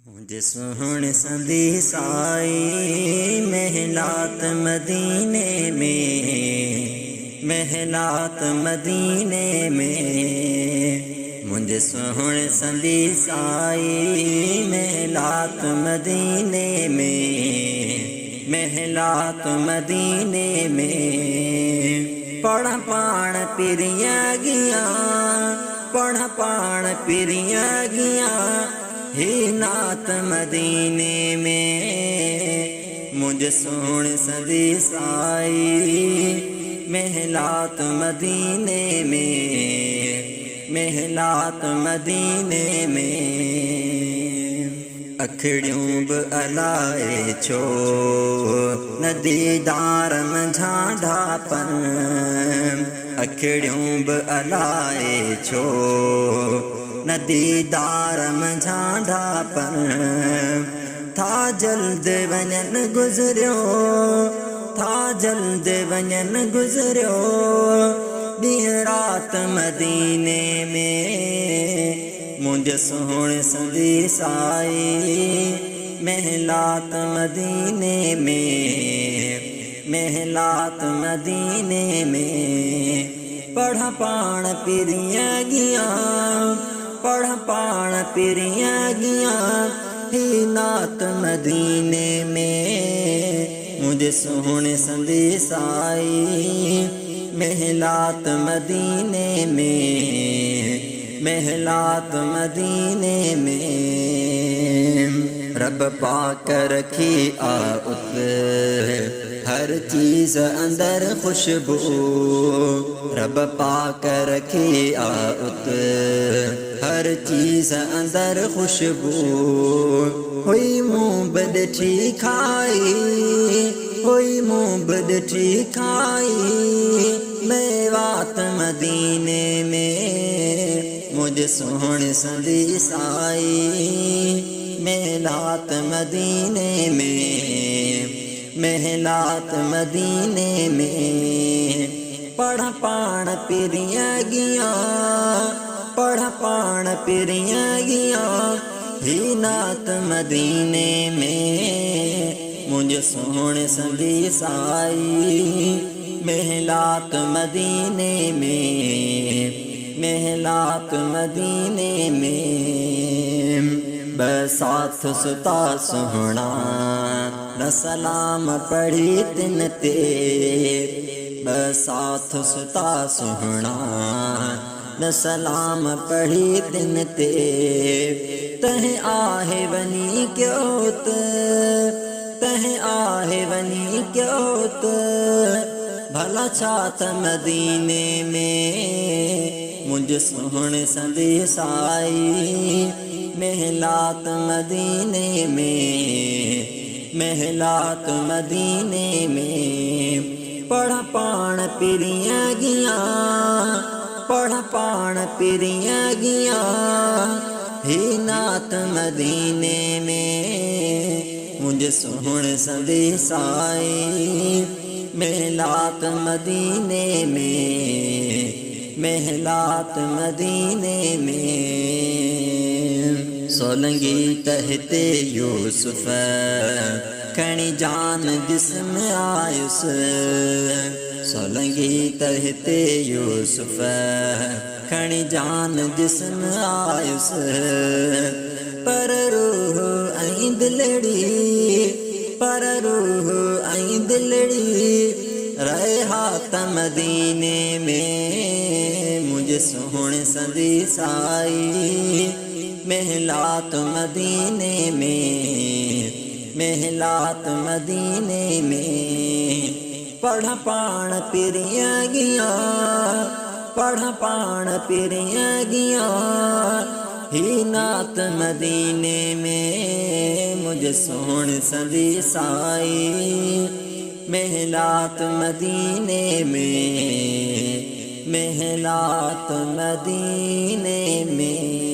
मुझे सोहण संदी साई महलात मदीने में, महलात मदीने में। मुझे सोहण संदी साई महलात मदीने में, महलात मदीने में। पढ़ पाण पिरिया गिया, पढ़ पाण पिरिया गिया ही नात मदीने में। मुझ सोहण संदी साई महलात मदीने में, महलात मदीने में। अखड़ियों ब अलाए छो नदीदार झांढा पर, अखड़ियों ब अलाए छो नदीदार झांढा पर। था जल्द वञन गुज़रियो, था जल्द वञन गुज़रियो ॾींहुं रात मदीने में। मुझ सोहण संदी साई महलात मदीने में, महलात मदीने में। पढ़ पाण पिरिया गिया, पढ़ पाण पिरिया गिया ही नात मदीने में। मुझे सोहण संदी साई महलात मदीने में, महलात मदीने में। रब पाक रखी आउत हर चीज अंदर खुशबू, रब पाक रखी आउत हर चीज अंदर खुशबू। हुई मुँह बदठी खाई, हुई मुँह बदठी खाई मेवात मदीने में। मुझ सोहण संदी साई महलात मदीने में, महलात मदीने में। पढ़ पाण पिरिया गिया, पढ़ पाण पिरिया गिया ही नात मदीने में। मुझ सोहण संदी साई महलात मदीने में, महलात मदीने में। बसाथ सुता सोहणा न सलाम पढ़ी तिन ते, बसाथ सुता सोहणा न सलाम पढ़ी तिन ते। तह आहे वनी क्योत, तह आहे वनी क्योत भला छात मदीने में। मुझ सोहण संदी साई महलात मदीने में, महलात मदीने में। पढ़ पाण पिरिया गिया, पढ़ पाण पिरिया गिया ही नात मदीने में। मुझ सोहण संदी साई महलात मदीने में, महलात मदीने में। सोलंगी तहते यूसुफ खणी जान जिस्म आयुस, सोलंगी तहते यूसुफ खणी जान जिस्म आयुस। पर रूह ऐं दिलड़ी, पर रूह ऐं दिलड़ी रहे हाथ मदीने में। मुझ सोहण संदी साई महलात मदीने में, महलात मदीने में। पढ़ पाण पिरिया गिया, पढ़ पाण पिरिया गिया ही नात मदीने में। मुझ सोहण संदी साई महलात मदीने में, महलात मदीने में।